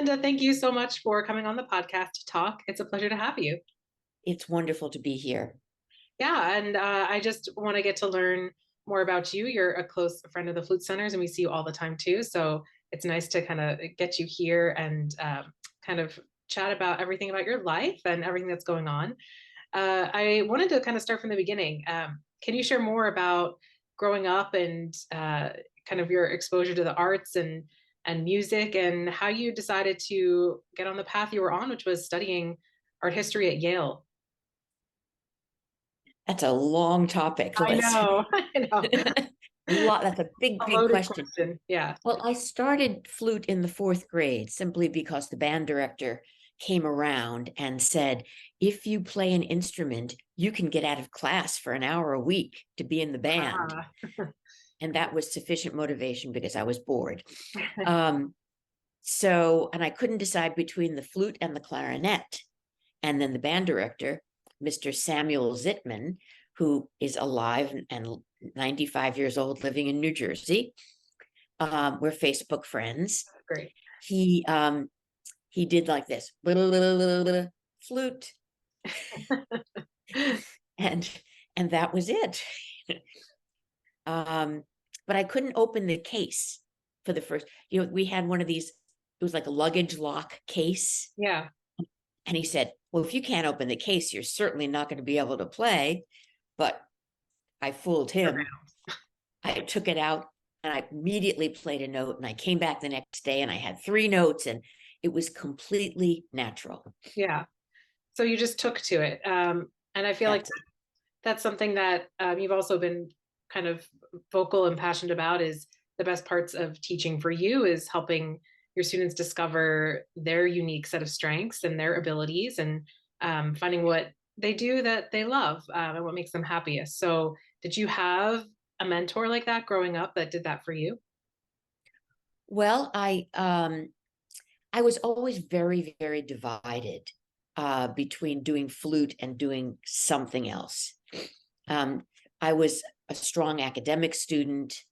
And thank you so much for coming on the podcast to talk. It's a pleasure to have you. It's wonderful to be here. Yeah, and I just want to get to learn more about you. You're a close friend of the Flute Centers, and we see you all the time too. So it's nice to kind of get you here and kind of chat about everything about your life and everything that's going on. I wanted to kind of start from the beginning. Can you share more about growing up and kind of your exposure to the arts and music and how you decided to get on the path you were on, which was studying art history at Yale? That's a long topic. I Let's know, I know. That's a big, A big loaded question. question. Yeah. Well, I started flute in the fourth grade simply because the band director came around and said, if you play an instrument, you can get out of class for an hour a week to be in the band. Ah. And that was sufficient motivation because I was bored. And I couldn't decide between the flute and the clarinet. And then the band director, Mr. Samuel Zitman, who is alive and 95 years old, living in New Jersey. We're Facebook friends. Great. He did like this, flute, and that was it. But I couldn't open the case for the first. We had one of these. It was like a luggage lock case. Yeah. And he said, well, if you can't open the case, you're certainly not going to be able to play. But I fooled him. I took it out and I immediately played a note, and I came back the next day and I had 3 notes, and it was completely natural. Yeah. So you just took to it. And I feel like that's something that you've also been kind of vocal and passionate about, is the best parts of teaching for you is helping your students discover their unique set of strengths and their abilities, and finding what they do that they love, and what makes them happiest. So did you have a mentor like that growing up that did that for you? Well, I was always very, very divided between doing flute and doing something else. I was a strong academic student.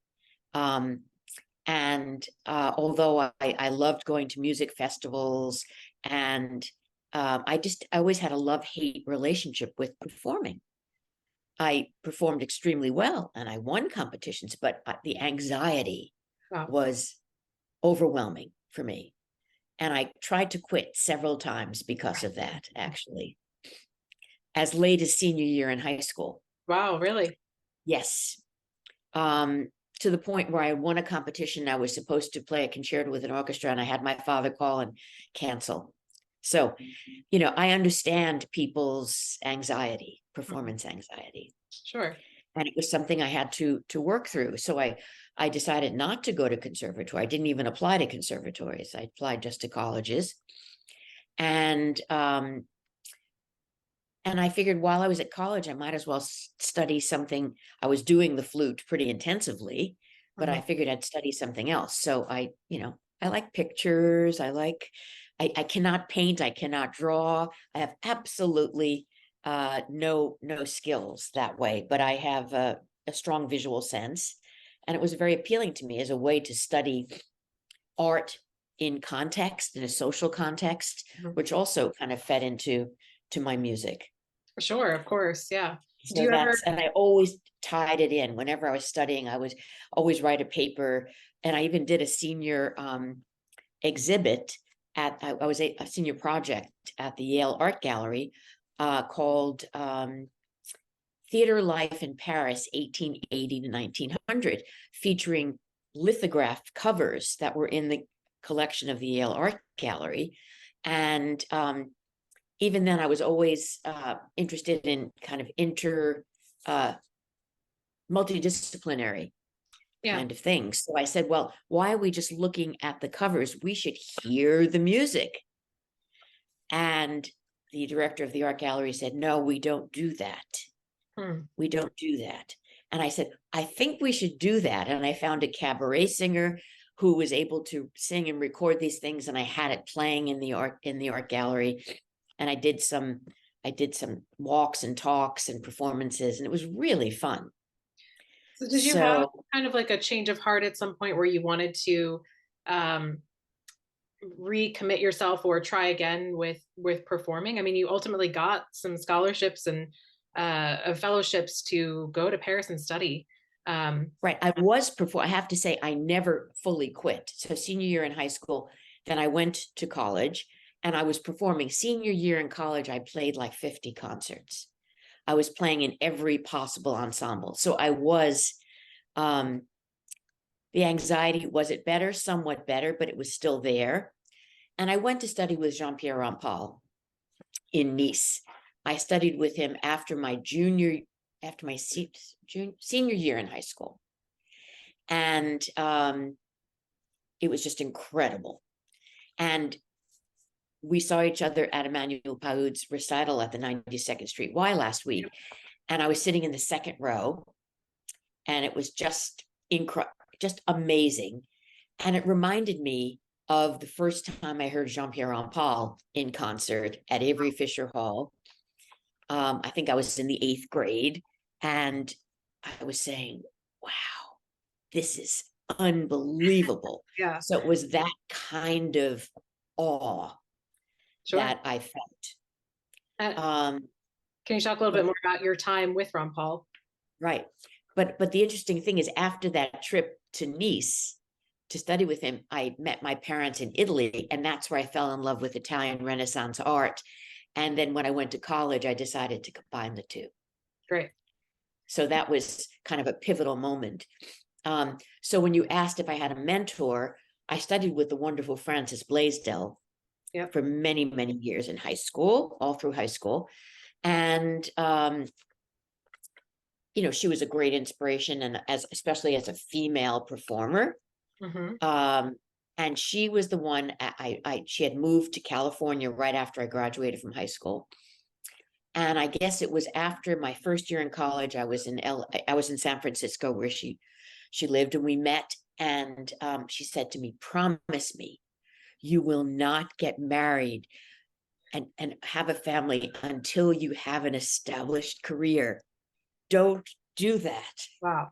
And although I loved going to music festivals, and I always had a love-hate relationship with performing. I performed extremely well and I won competitions, but the anxiety was overwhelming for me. And I tried to quit several times because of that, actually, as late as senior year in high school. Wow, really? Yes. To the point where I won a competition. I was supposed to play a concerto with an orchestra, and I had my father call and cancel. So, I understand people's anxiety, performance anxiety. Sure. And it was something I had to work through. So I decided not to go to conservatory. I didn't even apply to conservatories. I applied just to colleges. And I figured while I was at college, I might as well study something. I was doing the flute pretty intensively, but I figured I'd study something else. So I like pictures. I cannot paint. I cannot draw. I have absolutely no skills that way, but I have a strong visual sense. And it was very appealing to me as a way to study art in context, in a social context, which also kind of fed into my music. Sure, of course. Yeah. So and I always tied it in. Whenever I was studying, I was always write a paper. And I even did a senior exhibit I was a senior project at the Yale Art Gallery called Theater Life in Paris, 1880 to 1900, featuring lithographed covers that were in the collection of the Yale Art Gallery. And even then, I was always interested in kind of multidisciplinary kind of things. So I said, well, why are we just looking at the covers? We should hear the music. And the director of the art gallery said, no, we don't do that. We don't do that. And I said, I think we should do that. And I found a cabaret singer who was able to sing and record these things. And I had it playing in the art gallery. And I did some walks and talks and performances, and it was really fun. So did you have kind of like a change of heart at some point where you wanted to recommit yourself or try again with performing? I mean, you ultimately got some scholarships and fellowships to go to Paris and study. Right. I have to say, I never fully quit. So senior year in high school, then I went to college and I was performing. Senior year in college, I played like 50 concerts. I was playing in every possible ensemble. So I was, um, the anxiety, was it better? Somewhat better, but it was still there. And I went to study with Jean-Pierre Rampal in Nice. I studied with him after my senior year in high school. And it was just incredible. And we saw each other at Emmanuel Paoud's recital at the 92nd Street Y last week. And I was sitting in the second row, and it was just just amazing. And it reminded me of the first time I heard Jean-Pierre Rampal in concert at Avery Fisher Hall. I think I was in the 8th grade, and I was saying, wow, this is unbelievable. Yeah, So it was that kind of awe sure. that I felt. Can you talk a little bit more about your time with Ron Paul? Right. But the interesting thing is, after that trip to Nice to study with him, I met my parents in Italy, and that's where I fell in love with Italian Renaissance art. And then when I went to college, I decided to combine the two. Great. So that was kind of a pivotal moment. So when you asked if I had a mentor, I studied with the wonderful Frances Blaisdell for many, many years in high school, all through high school. And, you know, she was a great inspiration, and especially as a female performer. Mm-hmm. And she was the one, she had moved to California right after I graduated from high school. And I guess it was after my first year in college, I was in San Francisco, where she lived, and we met. And she said to me, promise me you will not get married and have a family until you have an established career. Don't do that. Wow.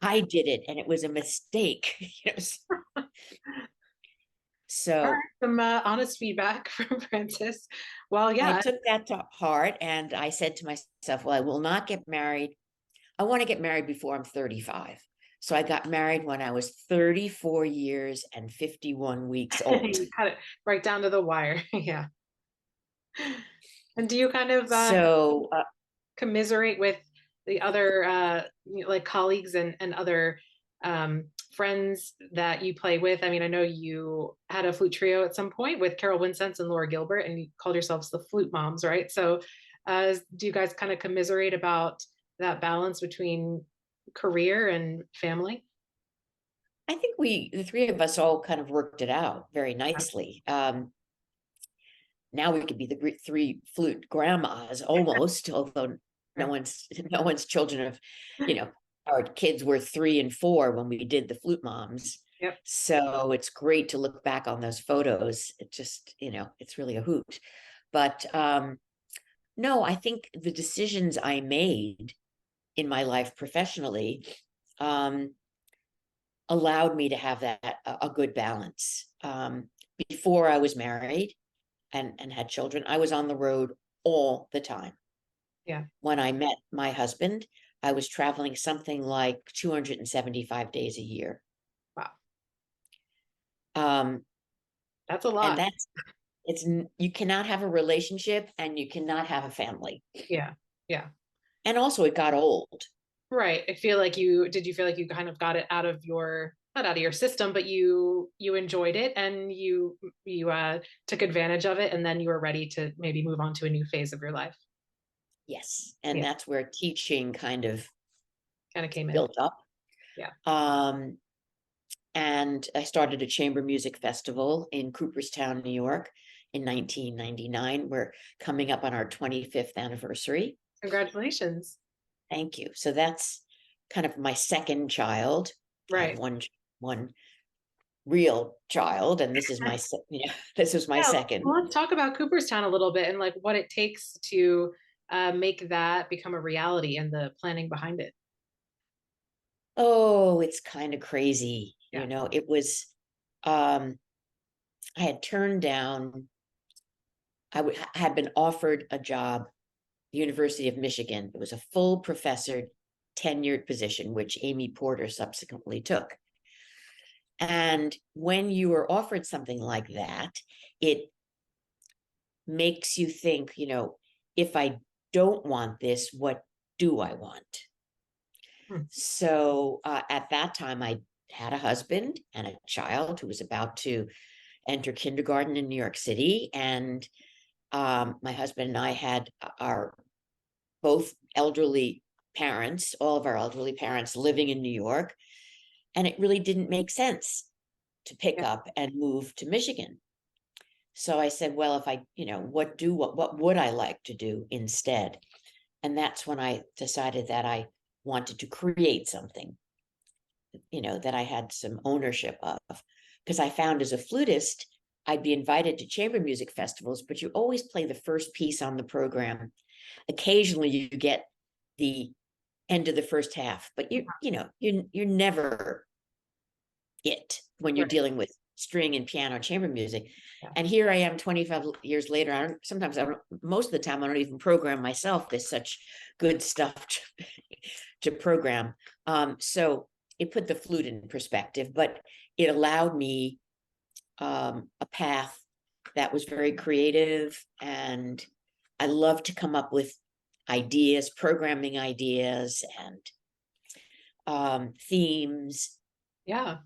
I did it, and it was a mistake. So some honest feedback from Frances. Well, yeah. I took that to heart, and I said to myself, well, I will not get married. I want to get married before I'm 35. So I got married when I was 34 years and 51 weeks old. You cut it right down to the wire. Yeah. And do you kind of commiserate with the other like colleagues and other friends that you play with? I mean, I know you had a flute trio at some point with Carol Winsense and Laura Gilbert, and you called yourselves the Flute Moms, right? So do you guys kind of commiserate about that balance between career and family? I think the three of us all kind of worked it out very nicely. Now we could be the 3 flute grandmas almost, although no one's children of, our kids were 3 and 4 when we did the Flute Moms. Yep. So it's great to look back on those photos. It just, it's really a hoot. But no, I think the decisions I made in my life professionally allowed me to have that a good balance. Before I was married and had children, I was on the road all the time. Yeah. When I met my husband, I was traveling something like 275 days a year. Wow. That's a lot. And you cannot have a relationship and you cannot have a family. Yeah. Yeah. And also it got old. Right. Did you feel like you kind of got it out of not out of your system, but you enjoyed it and you took advantage of it, and then you were ready to maybe move on to a new phase of your life? Yes. And that's where teaching kind of came in. built up. Yeah. And I started a chamber music festival in Cooperstown, New York in 1999. We're coming up on our 25th anniversary. Congratulations. Thank you. So that's kind of my second child. Right. I have one real child, and this is my second. Well, let's talk about Cooperstown a little bit and like what it takes to make that become a reality and the planning behind it. Oh, it's kind of crazy. Yeah. It was I had turned down, had been offered a job, the University of Michigan. It was a full professor, tenured position, which Amy Porter subsequently took. And when you are offered something like that, it makes you think, if I don't want this, what do I want? So at that time, I had a husband and a child who was about to enter kindergarten in New York City. And my husband and I had our both elderly parents, all of our elderly parents living in New York. And it really didn't make sense to pick up and move to Michigan. So I said, well, if I, what would I like to do instead? And that's when I decided that I wanted to create something, that I had some ownership of. Because I found as a flutist, I'd be invited to chamber music festivals, but you always play the first piece on the program. Occasionally you get the end of the first half, but you're never it when you're dealing with string and piano chamber music. And here I am 25 years later. Most of the time I don't even program myself. There's such good stuff to program. So it put the flute in perspective, but it allowed me a path that was very creative, and I love to come up with ideas, programming ideas, and themes. Yeah.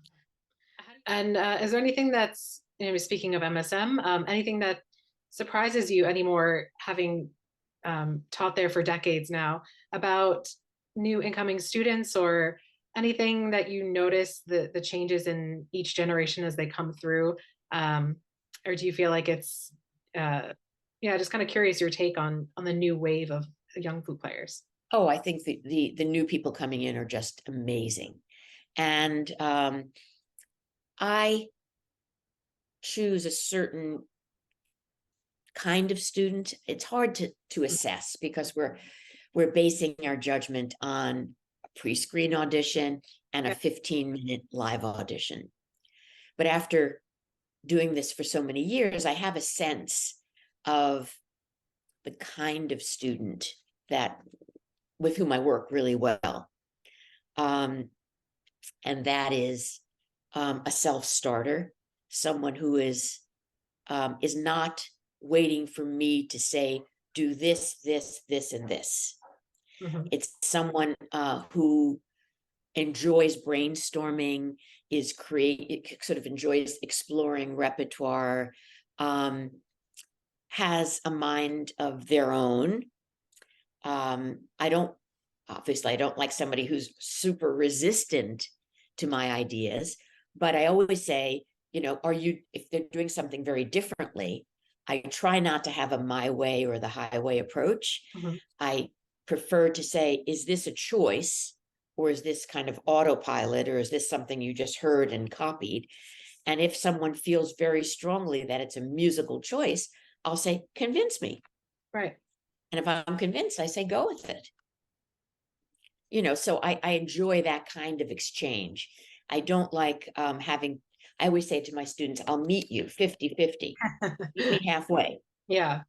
And is there anything that's, speaking of MSM, anything that surprises you anymore, having taught there for decades now, about new incoming students, or anything that you notice the changes in each generation as they come through? Or do you feel like it's, just kind of curious your take on the new wave of young flute players? Oh, I think the new people coming in are just amazing. And I choose a certain kind of student. It's hard to assess because we're basing our judgment on a pre-screen audition and a 15-minute live audition. But after doing this for so many years, I have a sense of the kind of student with whom I work really well. And that is a self-starter, someone who is not waiting for me to say, do this, this, this, and this. Mm-hmm. It's someone who enjoys brainstorming, sort of enjoys exploring repertoire, has a mind of their own. I don't like somebody who's super resistant to my ideas, but I always say, if they're doing something very differently, I try not to have a my way or the highway approach. Mm-hmm. I prefer to say, is this a choice, or is this kind of autopilot, or is this something you just heard and copied? And if someone feels very strongly that it's a musical choice, I'll say, convince me. Right. And if I'm convinced, I say, go with it. So I enjoy that kind of exchange. I don't like I always say to my students, I'll meet you 50-50. Meet me halfway. Yeah.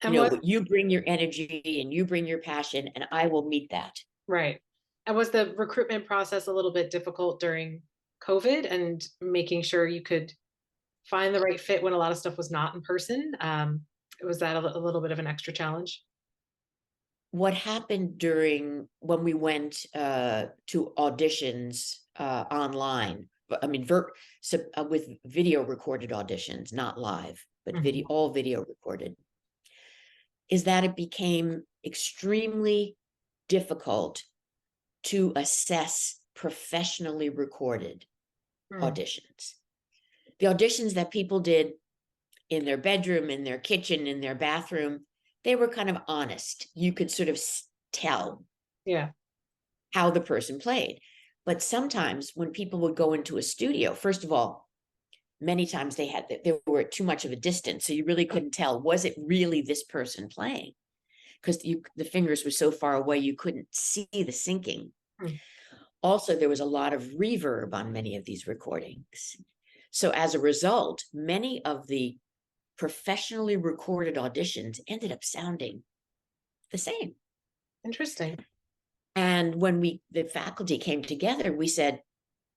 And you bring your energy and you bring your passion, and I will meet that. Right. And was the recruitment process a little bit difficult during COVID, and making sure you could find the right fit when a lot of stuff was not in person? Was that a little bit of an extra challenge? What happened when we went to auditions online, I mean, with video recorded auditions, not live, but mm-hmm. all video recorded, is that it became extremely difficult to assess professionally recorded auditions. The auditions that people did in their bedroom, in their kitchen, in their bathroom, they were kind of honest. You could sort of tell how the person played. But sometimes when people would go into a studio, first of all, many times they were at too much of a distance. So you really couldn't tell, was it really this person playing? Because the fingers were so far away, you couldn't see the syncing. Also, there was a lot of reverb on many of these recordings. So as a result, many of the professionally recorded auditions ended up sounding the same. Interesting. And when the faculty came together, we said,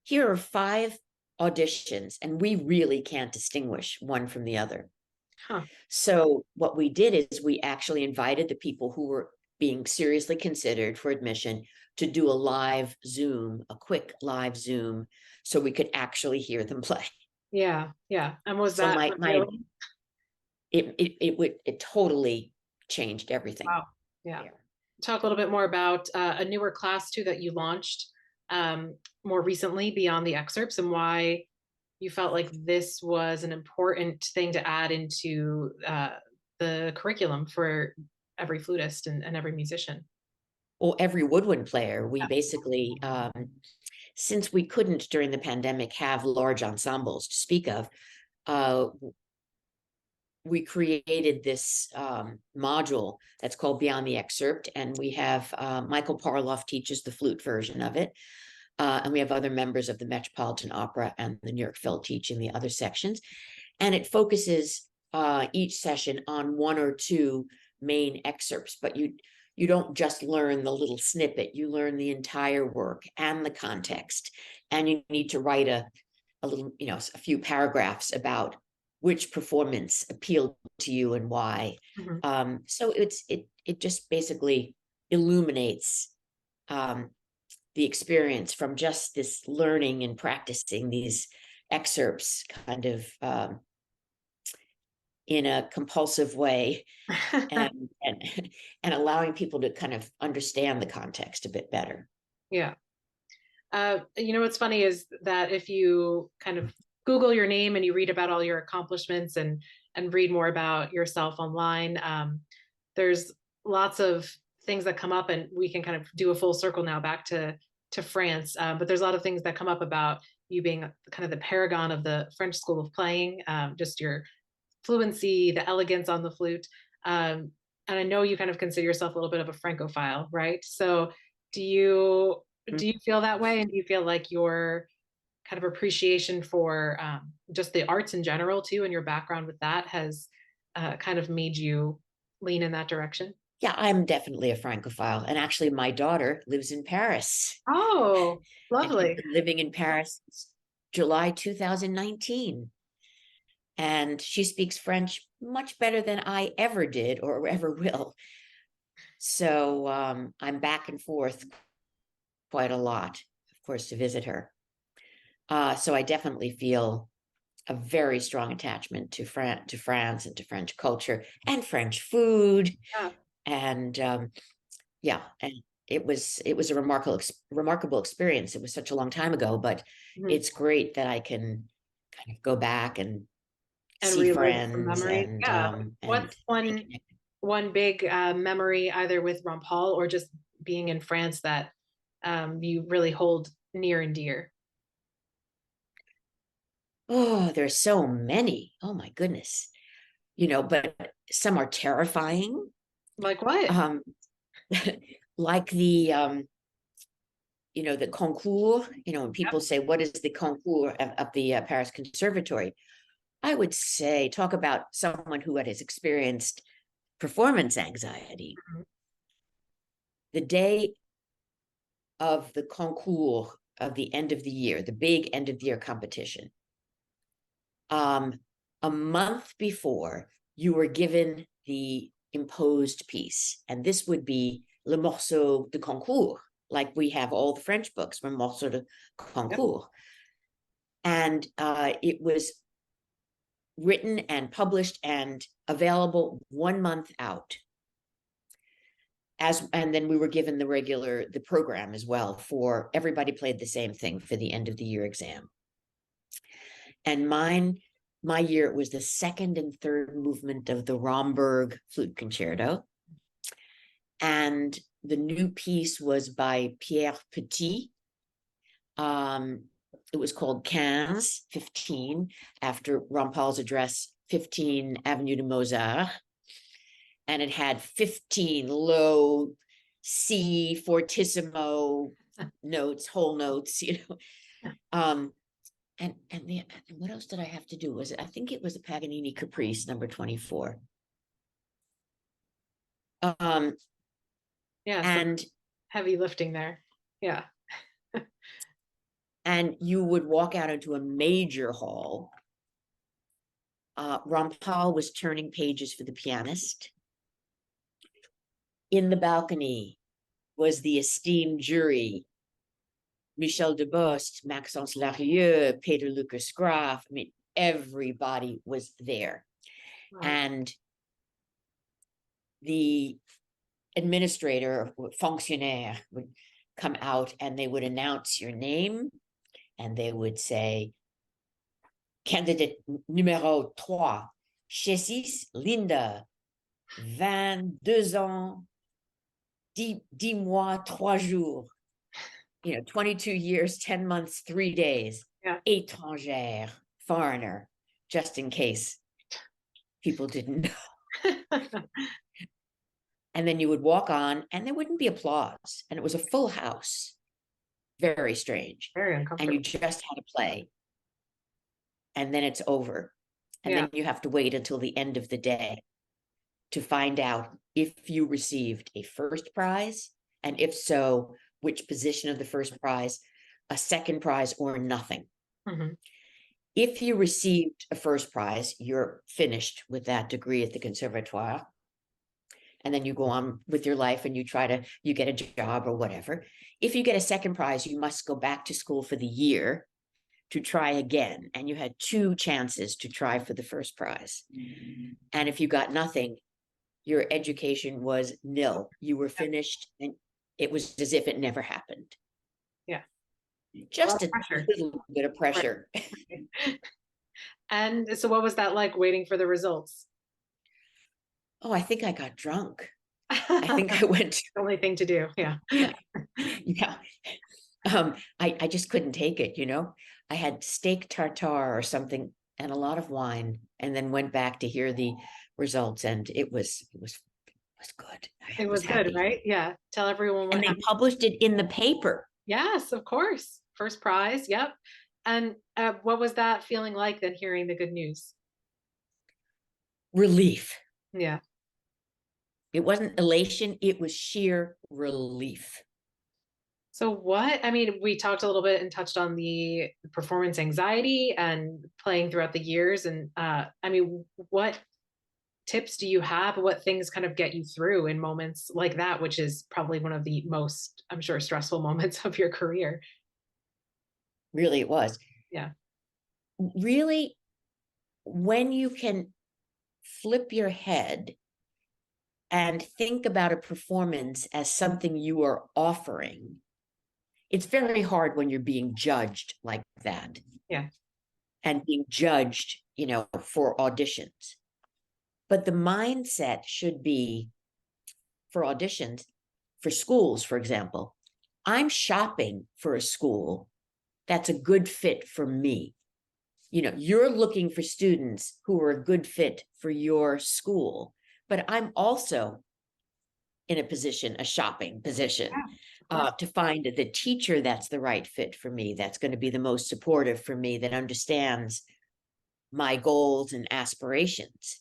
here are 5 auditions, and we really can't distinguish one from the other. Huh. So what we did is we actually invited the people who were being seriously considered for admission to do a quick live Zoom, so we could actually hear them play. Yeah. Yeah. And was So that revealing? it totally changed everything. Wow. Yeah. Talk a little bit more about a newer class too that you launched more recently beyond the excerpts, and why you felt like this was an important thing to add into the curriculum for every flutist and every musician. Or every woodwind player. We basically, since we couldn't during the pandemic have large ensembles to speak of, we created this module that's called Beyond the Excerpt, and we have Michael Parloff teaches the flute version of it, and we have other members of the Metropolitan Opera and the New York Phil teaching the other sections, and it focuses each session on 1 or 2 main excerpts, but you don't just learn the little snippet, you learn the entire work and the context, and you need to write a little, a few paragraphs about which performance appealed to you and why. Mm-hmm. So it just basically illuminates the experience from just this learning and practicing these excerpts kind of in a compulsive way, and and allowing people to kind of understand the context a bit better. Yeah. What's funny is that if you kind of Google your name and you read about all your accomplishments and read more about yourself online, there's lots of things that come up, and we can kind of do a full circle now back to France. But there's a lot of things that come up about you being kind of the paragon of the French school of playing, just your fluency, the elegance on the flute. And I know you kind of consider yourself a little bit of a Francophile, right? So do you feel that way? And do you feel like your kind of appreciation for just the arts in general too, and your background with that has kind of made you lean in that direction? Yeah, I'm definitely a Francophile. And actually, my daughter lives in Paris. Oh, And she's lovely. been living in Paris since July 2019. And she speaks French much better than I ever did or ever will. So I'm back and forth quite a lot, of course, to visit her. So I definitely feel a very strong attachment to France and to French culture and French food. Yeah. And yeah, and it was a remarkable experience. It was such a long time ago, but Mhm. it's great that I can kind of go back and And see relive some friends memories. Yeah. and What's one big memory either with Rampal or just being in France that you really hold near and dear? oh, there's so many. Oh my goodness. But some are terrifying. Like what? Um like the concours, when people say, what is the concours of the Paris Conservatory? I would say, talk about someone who has experienced performance anxiety. Mhm. The day of the concours of the end of the year, the big end of the year competition, a month before, you were given the imposed piece, and this would be le morceau de concours, like we have all the French books from morceau de Yep. concours. And it was written and published and available 1 month out. And then we were given the program as well, for everybody played the same thing for the end of the year exam. And my year, it was the second and third movement of the Romberg Flute Concerto. And the new piece was by Pierre Petit. It was called 15, after Rampal's address, 15 Avenue de Mozart. And it had 15 low C fortissimo notes, whole notes, and what else did I have to do? I think it was a Paganini Caprice number 24. Yeah, so And heavy lifting there. Yeah. you would walk out into a major hall. Rampal was turning pages for the pianist. In the balcony was the esteemed jury, Michel Debost, Maxence Larieux, Peter Lucas Graf. I mean, everybody was there. Wow. And the administrator, fonctionnaire, would come out and they would announce your name and they would say, candidate numéro 3, Chesis, Linda, 22 ans, 10 mois, 3 jours. 22 years, 10 months, 3 days. Yeah. Étrangère, foreigner, just in case people didn't know. And then you would walk on and there wouldn't be applause. And it was a full house. Very strange. Very And uncomfortable. you just had to play. And then it's over. And Yeah. then you have to wait until the end of the day to find out if you received a first prize. And if so, which position of the first prize, a second prize, or nothing. Mm-hmm. If you received a first prize, you're finished with that degree at the Conservatoire. And then you go on with your life and you get a job or whatever. If you get a second prize, you must go back to school for the year to try again. And you had 2 chances to try for the first prize. And if you got nothing, your education was nil. You were finished and it was as if it never happened. Yeah. Just a little bit of pressure. Right. And so what was that like, waiting for the results? Oh, I think I got drunk. I think I went. The only thing to do. Yeah. Yeah. I just couldn't take it, I had steak tartare or something and a lot of wine, and then went back to hear the results, and it was good. It was good, right? Yeah. Tell everyone what And they happened. published it in the paper. Yes, of course. First prize. Yep. And what was that feeling like then, hearing the good news? Relief. Yeah. It wasn't elation, it was sheer relief. So we talked a little bit and touched on the performance anxiety and playing throughout the years. And what tips do you have? What things kind of get you through in moments like that, which is probably one of the most, I'm sure, stressful moments of your career? Really, it was. Yeah. Really, when you can flip your head and think about a performance as something you are offering, it's very hard when you're being judged like that. Yeah. And being judged, for auditions. But the mindset should be, for auditions, for schools, for example, I'm shopping for a school that's a good fit for me. You're looking for students who are a good fit for your school, but I'm also in a shopping position, to find the teacher that's the right fit for me, that's going to be the most supportive for me, that understands my goals and aspirations.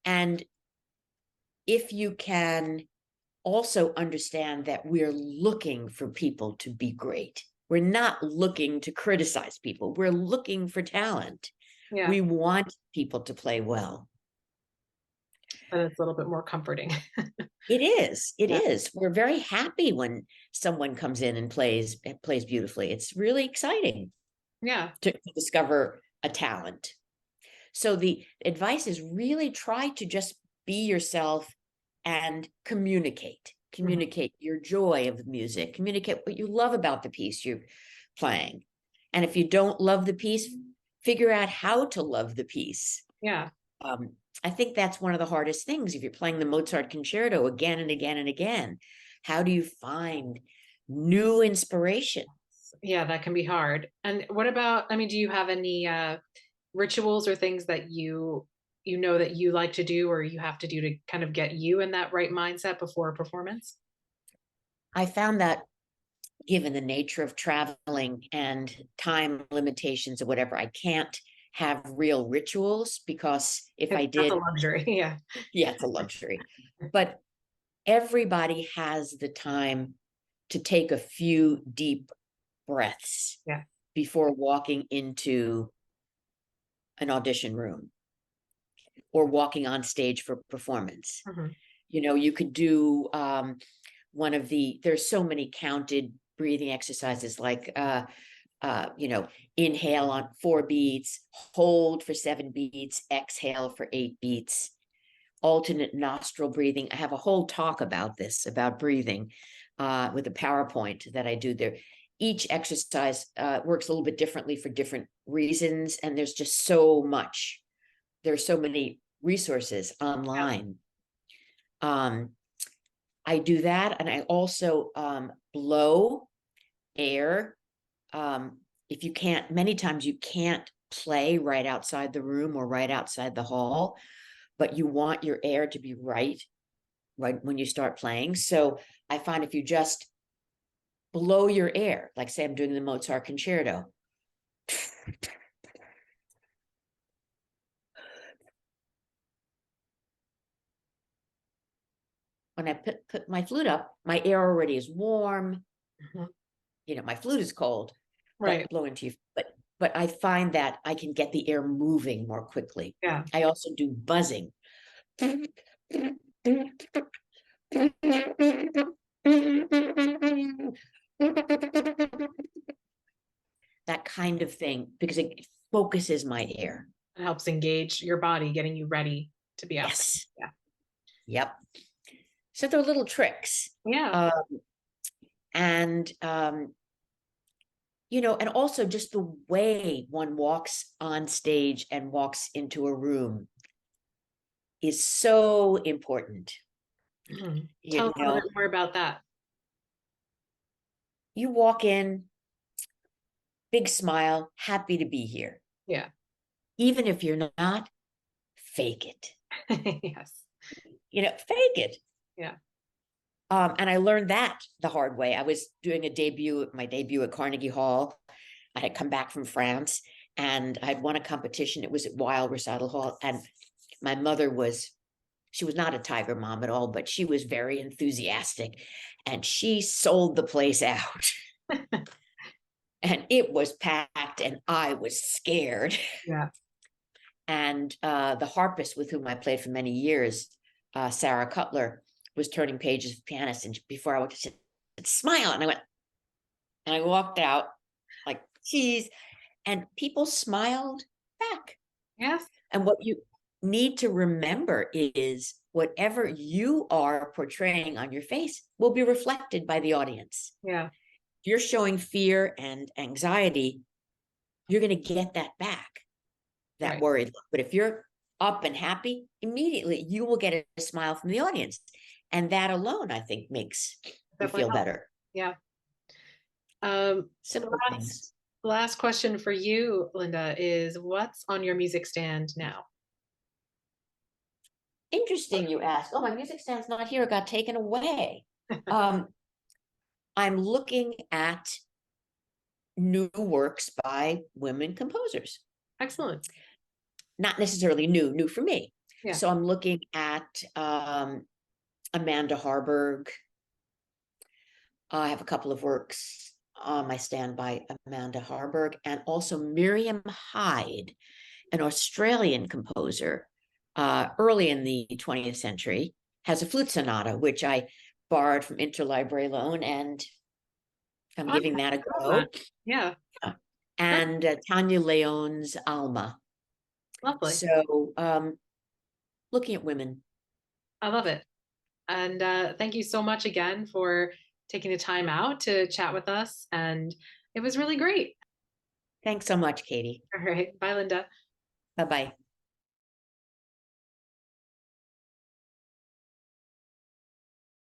And if you can also understand that we're looking for people to be great, we're not looking to criticize people, we're looking for talent. Yeah. We want people to play well. And it's a little bit more comforting. It is. We're very happy when someone comes in and plays beautifully. It's really exciting. Yeah. To discover a talent. So the advice is really try to just be yourself and communicate your joy of the music, communicate what you love about the piece you're playing. And if you don't love the piece, figure out how to love the piece. Yeah. I think that's one of the hardest things. If you're playing the Mozart concerto again and again and again, how do you find new inspiration? Yeah, that can be hard. And what about, do you have any rituals or things that you that you like to do, or you have to do to kind of get you in that right mindset before a performance? I found that given the nature of traveling and time limitations or whatever, I can't have real rituals, because if I That's a did, luxury. Yeah. yeah, it's a luxury. But everybody has the time to take a few deep breaths Yeah. before walking into an audition room or walking on stage for performance. Mhm. You know, you could do there's so many counted breathing exercises, like inhale on 4 beats, hold for 7 beats, exhale for 8 beats, alternate nostril breathing. I have a whole talk about this, about breathing, with a PowerPoint that I do there. Each exercise works a little bit differently for different reasons, and there's just so much. There's so many resources online. I do that, and I also blow air. If you can't, many times you can't play right outside the room or right outside the hall, but you want your air to be right when you start playing. So I find if you just blow your air, like say I'm doing the Mozart concerto, when I put my flute up, my air already is warm. Mhm. You know, my flute is cold, Right. but blow into you. But I find that I can get the air moving more quickly. Yeah. I also do buzzing. That kind of thing, because it focuses my air. It helps engage your body, getting you ready to be out Yes. there. Yep. So they're little tricks. Yeah. And and also just the way one walks on stage and walks into a room is so important. Mhm. You Tell us a little know, bit more about that. you walk in, big smile, happy to be here. Yeah. Even if you're not, fake it. Yes. Fake it. Yeah. And I learned that the hard way. I was doing my debut at Carnegie Hall. I had come back from France, and I'd won a competition. It was at Wild Recital Hall. And my mother she was not a tiger mom at all, but she was very enthusiastic, and she sold the place out. And it was packed, and I was scared. Yeah. And the harpist with whom I played for many years, Sarah Cutler, was turning pages of pianist. And before I walked, she said, smile. And I walked out like, geez. And people smiled back. Yes. And what you need to remember is whatever you are portraying on your face will be reflected by the audience. Yeah. If you're showing fear and anxiety, you're going to get that back, that Right. worried look. But if you're up and happy, immediately you will get a smile from the audience. And that alone, I think, makes you Definitely feel helps. better. Yeah. Simple Last things. last question for you, Linda, is what's on your music stand now? Interesting you ask. Oh, my music stand's not here. It got taken away. Um, I'm looking at new works by women composers. Excellent. Not necessarily new for me. Yeah. So I'm looking at Amanda Harburg. I have a couple of works on my stand by Amanda Harburg, and also Miriam Hyde, an Australian composer, early in the 20th century, has a flute sonata, which I borrowed from Interlibrary Loan, and I'm giving that a go. Yeah. And Tanya Leon's Alma. Lovely. So looking at women. I love it. And thank you so much again for taking the time out to chat with us. And it was really great. Thanks so much, Katie. All right. Bye, Linda. Bye-bye.